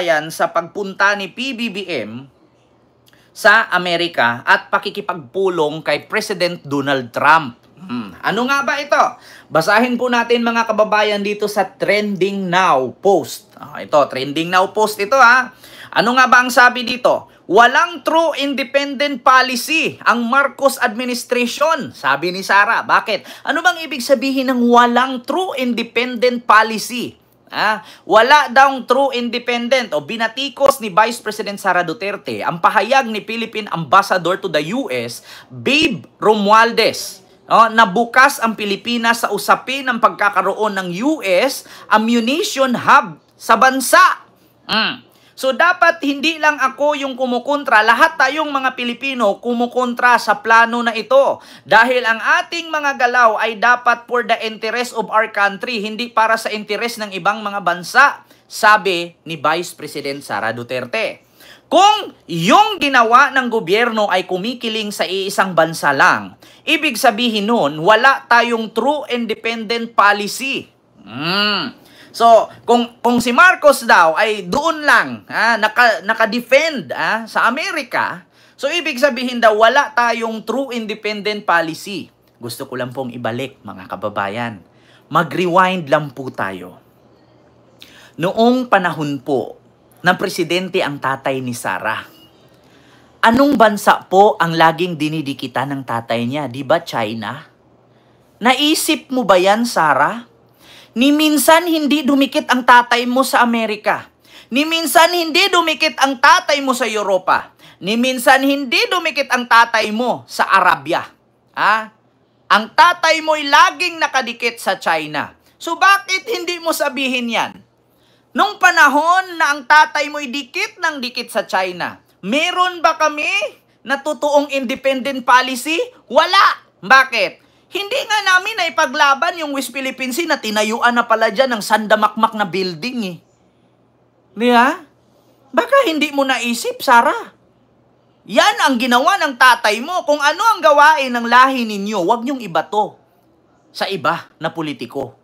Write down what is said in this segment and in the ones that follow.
Yan sa pagpunta ni PBBM sa Amerika at pakikipagpulong kay President Donald Trump. Ano nga ba ito? Basahin po natin mga kababayan dito sa Trending Now post. Ito, Trending Now post ito ha. Ano nga ba ang sabi dito? Walang true independent policy ang Marcos administration, sabi ni Sara. Bakit? Ano bang ibig sabihin ng walang true independent policy? Wala daw true independent o binatikos ni Vice President Sara Duterte ang pahayag ni Philippine Ambassador to the US, Babe Romualdez, na bukas ang Pilipinas sa usapin ng pagkakaroon ng US ammunition hub sa bansa. So dapat hindi lang ako yung kumukontra, lahat tayong mga Pilipino kumukontra sa plano na ito. Dahil ang ating mga galaw ay dapat for the interest of our country, hindi para sa interes ng ibang mga bansa, sabi ni Vice President Sara Duterte. Kung yung ginawa ng gobyerno ay kumikiling sa iisang bansa lang, ibig sabihin nun, wala tayong true independent policy. So, kung si Marcos daw ay doon lang naka-defend sa Amerika, so ibig sabihin daw wala tayong true independent policy. Gusto ko lang pong ibalik mga kababayan. Mag-rewind lang po tayo. Noong panahon po ng presidente ang tatay ni Sara, anong bansa po ang laging dinidikitan ng tatay niya? Di ba China? Naisip mo ba yan, Sara? Ni minsan hindi dumikit ang tatay mo sa Amerika. Ni minsan hindi dumikit ang tatay mo sa Europa. Ni minsan hindi dumikit ang tatay mo sa Arabia. Ang tatay mo'y laging nakadikit sa China. So bakit hindi mo sabihin yan? Nung panahon na ang tatay mo'y dikit ng dikit sa China, meron ba kami na totoong independent policy? Wala. Bakit? Hindi nga namin na ipaglaban yung West Philippine Sea na tinayuan na pala dyan ng sandamakmak na building Diba? Baka hindi mo naisip, Sara. Yan ang ginawa ng tatay mo. Kung ano ang gawain ng lahi ninyo, huwag niyong ibato sa iba na politiko.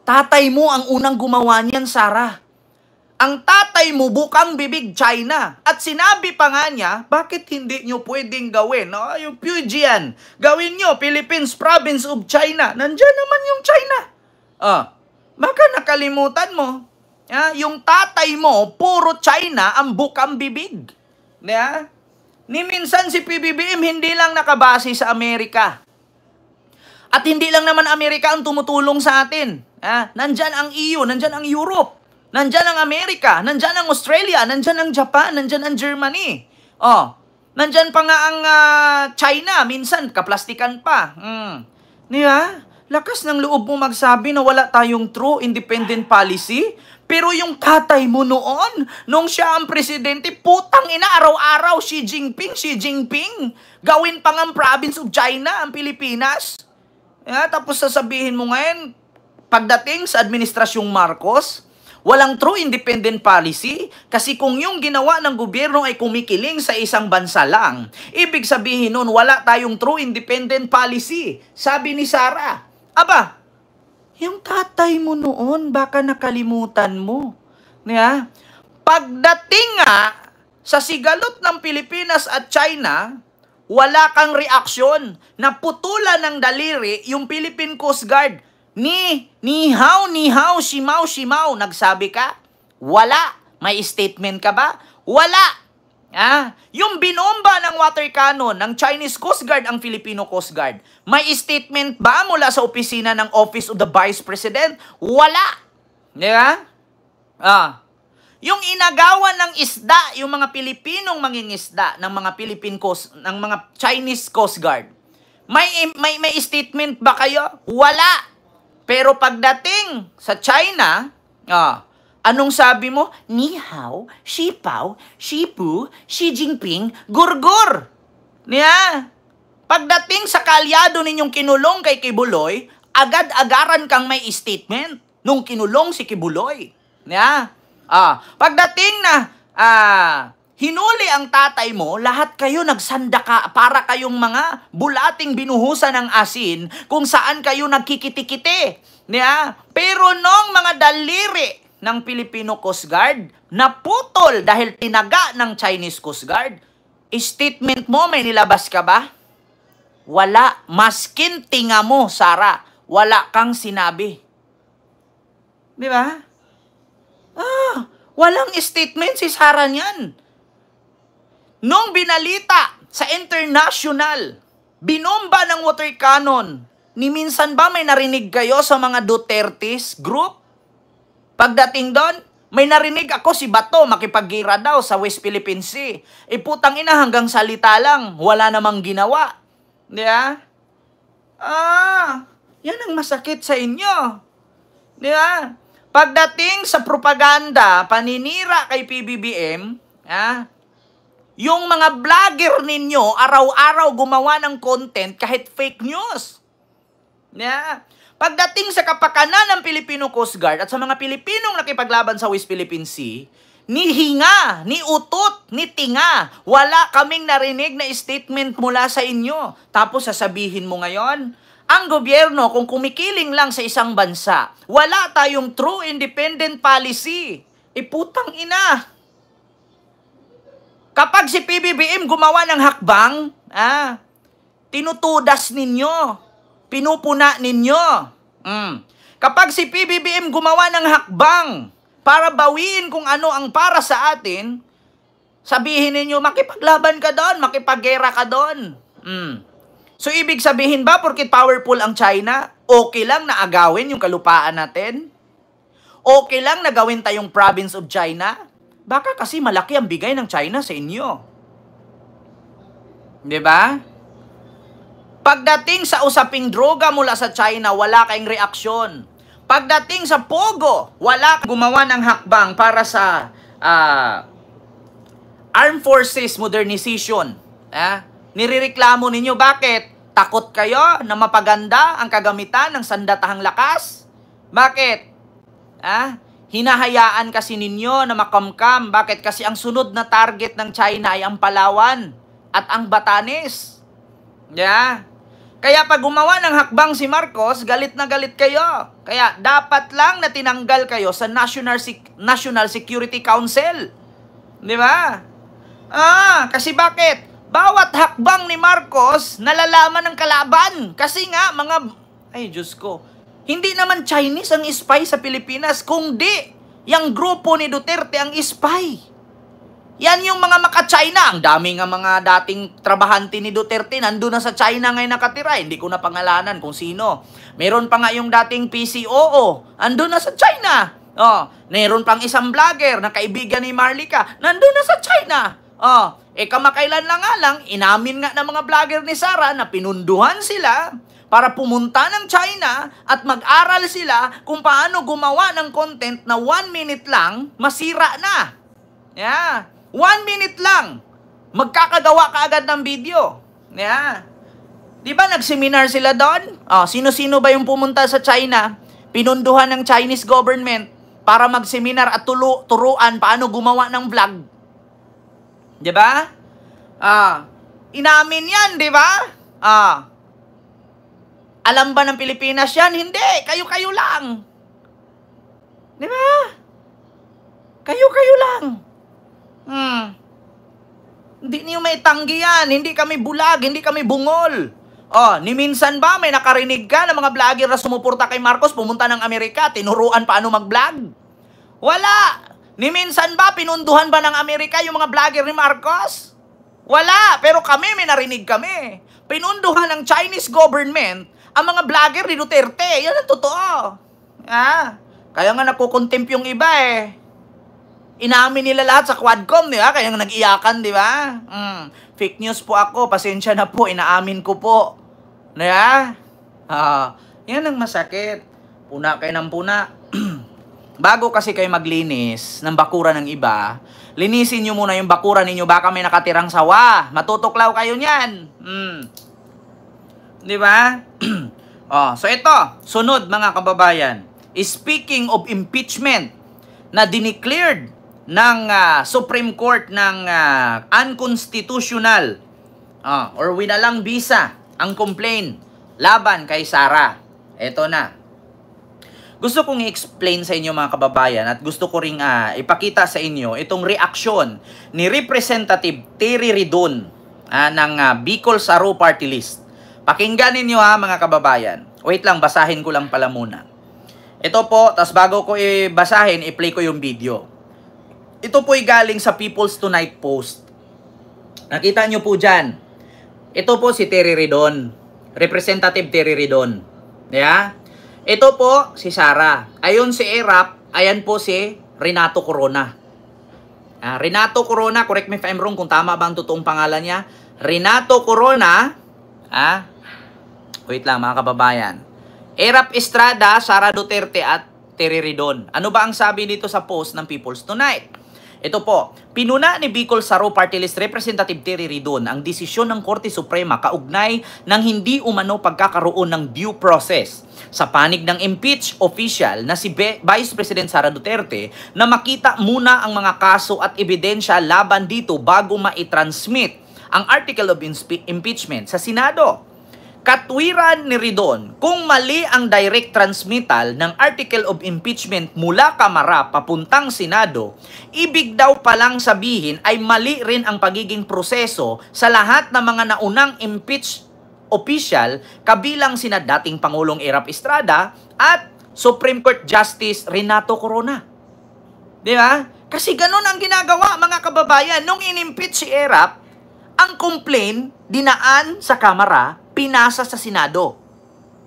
Tatay mo ang unang gumawa niyan, Sara. Ang tatay mo bukang bibig China. At sinabi pa nga niya, bakit hindi nyo pwedeng gawin? Yung Fujian, gawin nyo, Philippines Province of China. Nandyan naman yung China. Baka nakalimutan mo. Yung tatay mo, puro China ang bukang bibig. Ni minsan si PBBM hindi lang nakabase sa Amerika. At hindi lang naman Amerika ang tumutulong sa atin. Nandyan ang EU, nandyan ang Europe. Nandyan ang Amerika, nandyan ang Australia, nandyan ang Japan, nandyan ang Germany. Nandyan pa nga ang China, minsan kaplastikan pa. Diba? Lakas ng loob mo magsabi na wala tayong true independent policy. Pero yung tatay mo noon, nung siya ang presidente, putang ina, araw-araw, Xi Jinping. Gawin pa ng province of China ang Pilipinas. Tapos sasabihin mo ngayon, pagdating sa administrasyong Marcos, walang true independent policy kasi kung yung ginawa ng gobyerno ay kumikiling sa isang bansa lang, ibig sabihin nun wala tayong true independent policy. Sabi ni Sara, yung tatay mo noon baka nakalimutan mo. Pagdating nga sa sigalot ng Pilipinas at China, wala kang reaksyon na putulan ng daliri yung Philippine Coast Guard. Ni hao, shimaw, nagsabi ka? Wala. May statement ka ba? Wala. Yung binomba ng water cannon ng Chinese Coast Guard ang Filipino Coast Guard, may statement ba mula sa opisina ng Office of the Vice President? Wala. Diba? Yung inagawan ng isda, yung mga Pilipinong mangingisda ng mga ng mga Chinese Coast Guard, may statement ba kayo? Wala. Pero pagdating sa China, anong sabi mo? Ni hao, Xi Pao, Xi Pu, Xi Jinping, gurgur. Pagdating sa kalyado ninyong kinulong kay Kibuloy, agad-agaran kang may statement nung kinulong si Kibuloy. Pagdating na hinuli ang tatay mo, lahat kayo nagsandaka para kayong mga bulating binuhusan ng asin kung saan kayo nagkikiti-kiti. Pero nung mga daliri ng Filipino Coast Guard, naputol dahil tinaga ng Chinese Coast Guard. Statement mo, may nilabas ka ba? Wala. Maskin tinga mo, Sara, wala kang sinabi. Di ba? Walang statement si Sara niyan. Nung binalita sa international, binomba ng water cannon, ni minsan ba may narinig kayo sa mga Duterte's group? Pagdating doon, may narinig ako si Bato makipaggira daw sa West Philippine Sea. Putang ina, hanggang salita lang, wala namang ginawa. Di ba? Yan ang masakit sa inyo. Di ba? Pagdating sa propaganda, paninira kay PBBM, yung mga vlogger ninyo, araw-araw gumawa ng content kahit fake news. Yeah. Pagdating sa kapakanan ng Filipino Coast Guard at sa mga Pilipinong nakipaglaban sa West Philippine Sea, ni hinga, ni utot, ni tinga, wala kaming narinig na statement mula sa inyo. Tapos sasabihin mo ngayon, ang gobyerno kung kumikiling lang sa isang bansa, wala tayong true independent policy. Putang ina. Kapag si PBBM gumawa ng hakbang, tinutudas ninyo. Pinupuna ninyo. Kapag si PBBM gumawa ng hakbang para bawiin kung ano ang para sa atin, sabihin ninyo, makipaglaban ka doon, makipaggera ka doon. So, ibig sabihin ba, porkit powerful ang China, okay lang na agawin yung kalupaan natin? Okay lang na gawin tayong province of China? Baka kasi malaki ang bigay ng China sa inyo. Diba? Pagdating sa usaping droga mula sa China, wala kayong reaksyon. Pagdating sa Pogo, wala gumawa ng hakbang para sa Armed Forces Modernization. Nirereklamo ninyo, bakit? Takot kayo na mapaganda ang kagamitan ng sandatahang lakas? Bakit? Hinahayaan kasi ninyo na makamkam. Bakit? Kasi ang sunod na target ng China ay ang Palawan at ang Batanes. Kaya pag gumawa ng hakbang si Marcos, galit na galit kayo. Kaya dapat lang na tinanggal kayo sa National Security Council. Di ba? Kasi bakit? Bawat hakbang ni Marcos, nalalaman ng kalaban. Kasi nga, ay Diyos ko, hindi naman Chinese ang spy sa Pilipinas, kundi yung grupo ni Duterte ang spy. Yan yung mga maka-China. Ang dami nga mga dating trabahante ni Duterte, nandun na sa China ngayon nakatira. Hindi ko na pangalanan kung sino. Meron pa nga yung dating PCOO, andun na sa China. Meron pang isang vlogger na kaibigan ni Marlica, nandun na sa China. Kamakailan lang nga lang, inamin nga ng mga vlogger ni Sara na pinunduhan sila para pumunta ng China at mag-aral sila kung paano gumawa ng content na 1 minute lang, masira na. 1 minute lang, magkakagawa ka agad ng video. Di ba nagseminar sila doon? Sino-sino ba yung pumunta sa China? Pinunduhan ng Chinese government para magseminar at turuan paano gumawa ng vlog. Di ba? Inamin yan, di ba? Alam ba ng Pilipinas yan? Hindi. Kayo-kayo lang. Di ba? Kayo-kayo lang. Hindi niyo may tanggi yan. Hindi kami bulag, hindi kami bungol. Ni minsan ba may nakarinig ka ng mga vlogger na sumuporta kay Marcos, pumunta ng Amerika, tinuruan paano mag-vlog? Wala. Ni minsan ba pinunduhan ba ng Amerika yung mga vlogger ni Marcos? Wala. Pero kami, may narinig kami. Pinunduhan ng Chinese government ang mga vlogger ni Duterte. Yan ang totoo. Kaya nga nakukontempt yung iba Inamin nila lahat sa Quadcom, di ba? Kaya nga nag-iyakan, di ba? Fake news po ako, pasensya na po, inaamin ko po. Di ba? Yan ang masakit. Puna kayo ng puna. Bago kasi kayo maglinis ng bakura ng iba, linisin nyo muna yung bakura ninyo, baka may nakatirang sawa. Matutuklaw kayo niyan. Di ba? So ito, sunod mga kababayan. Speaking of impeachment na dineclared ng Supreme Court ng unconstitutional or winalang bisa ang complaint laban kay Sara. Ito na. gusto kong i-explain sa inyo mga kababayan at gusto ko ring ipakita sa inyo itong reaksyon ni Representative Terry Ridon ng Bicol Saro Party List. Pakinggan ninyo mga kababayan. Wait lang, basahin ko lang pala muna. Ito po, tas bago ko i-basahin, i-play ko yung video. Ito po'y galing sa People's Tonight Post. Nakita nyo po dyan. Ito po si Terry Ridon. Representative Terry Ridon. Yeah? Ito po si Sara. Ayun si Erap. Ayan po si Renato Corona. Renato Corona, correct me if I'm wrong kung tama ba ang totoong pangalan niya. Renato Corona. Wait lang mga kababayan. Erap Estrada, Sara Duterte at Terry Ridon. Ano ba ang sabi dito sa post ng People's Tonight? Ito po, pinuna ni Bicol Saro Party List Representative Terry Ridon ang desisyon ng Korte Suprema kaugnay ng hindi umano pagkakaroon ng due process sa panig ng impeach official na si Vice President Sara Duterte na makita muna ang mga kaso at ebidensya laban dito bago ma-transmit ang Article of Impeachment sa Senado. Katwiran ni Ridon, kung mali ang direct transmittal ng Article of Impeachment mula Kamara papuntang Senado, ibig daw palang sabihin ay mali rin ang pagiging proseso sa lahat ng mga naunang impeach official kabilang sina dating Pangulong Erap Estrada at Supreme Court Justice Renato Corona. Di ba? Kasi ganun ang ginagawa mga kababayan. Nung inimpeach si Erap, ang complaint dinaan sa Kamara, pinasa sa Senado.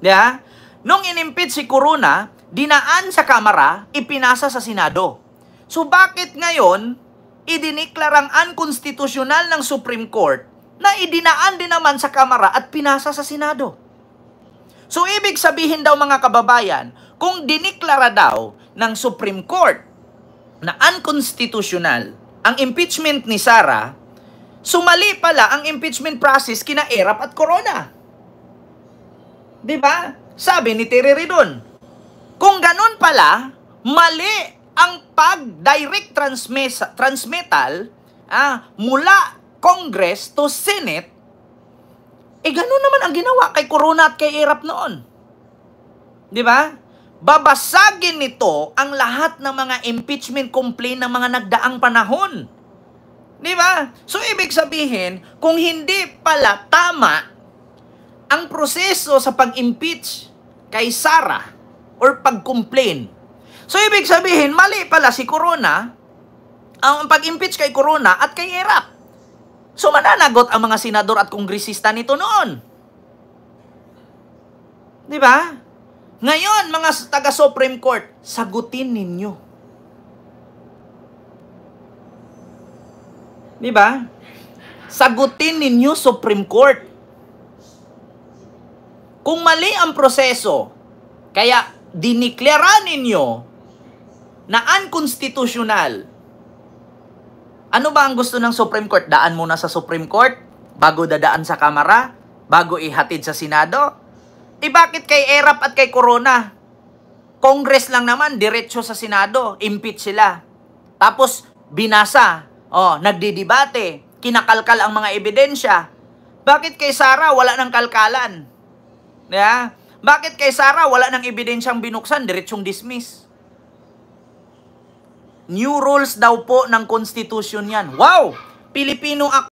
Yeah? Nung inimpeach si Corona, dinaan sa Kamara, ipinasa sa Senado. So bakit ngayon, idiniklarang unconstitutional ng Supreme Court na idinaan din naman sa Kamara at pinasa sa Senado? So ibig sabihin daw mga kababayan, kung diniklara daw ng Supreme Court na unconstitutional ang impeachment ni Sara, sumali pala ang impeachment process kina Erap at Corona. Diba? Sabi ni Terry Ridon. Kung ganun pala, mali ang pag-direct transmittal mula Congress to Senate, ganun naman ang ginawa kay Corona at kay Erap noon. Diba? Babasagin nito ang lahat ng mga impeachment complaint ng mga nagdaang panahon. Diba? So, ibig sabihin, kung hindi pala tama ang proseso sa pag-impeach kay Sara or pag-complain. So, ibig sabihin, mali pala si Corona ang pag-impeach kay Corona at kay Erap. So, mananagot ang mga senador at kongresista nito noon. Diba? Ngayon, mga taga-Supreme Court, sagutin ninyo. Diba? Sagutin ninyo Supreme Court. Kung mali ang proseso, kaya diniklara ninyo na unconstitutional, ano ba ang gusto ng Supreme Court? Daan muna sa Supreme Court, bago dadaan sa Kamara, bago ihatid sa Senado? Bakit kay Erap at kay Corona? Congress lang naman, diretso sa Senado, impeach sila. Tapos, binasa, nagdidebate, kinakalkal ang mga ebidensya. Bakit kay Sara wala ng kalkalan? Yeah? Bakit kay Sara wala ng ebidensyang binuksan, diretsong dismiss? New rules daw po ng Constitution yan. Wow! Pilipino ako.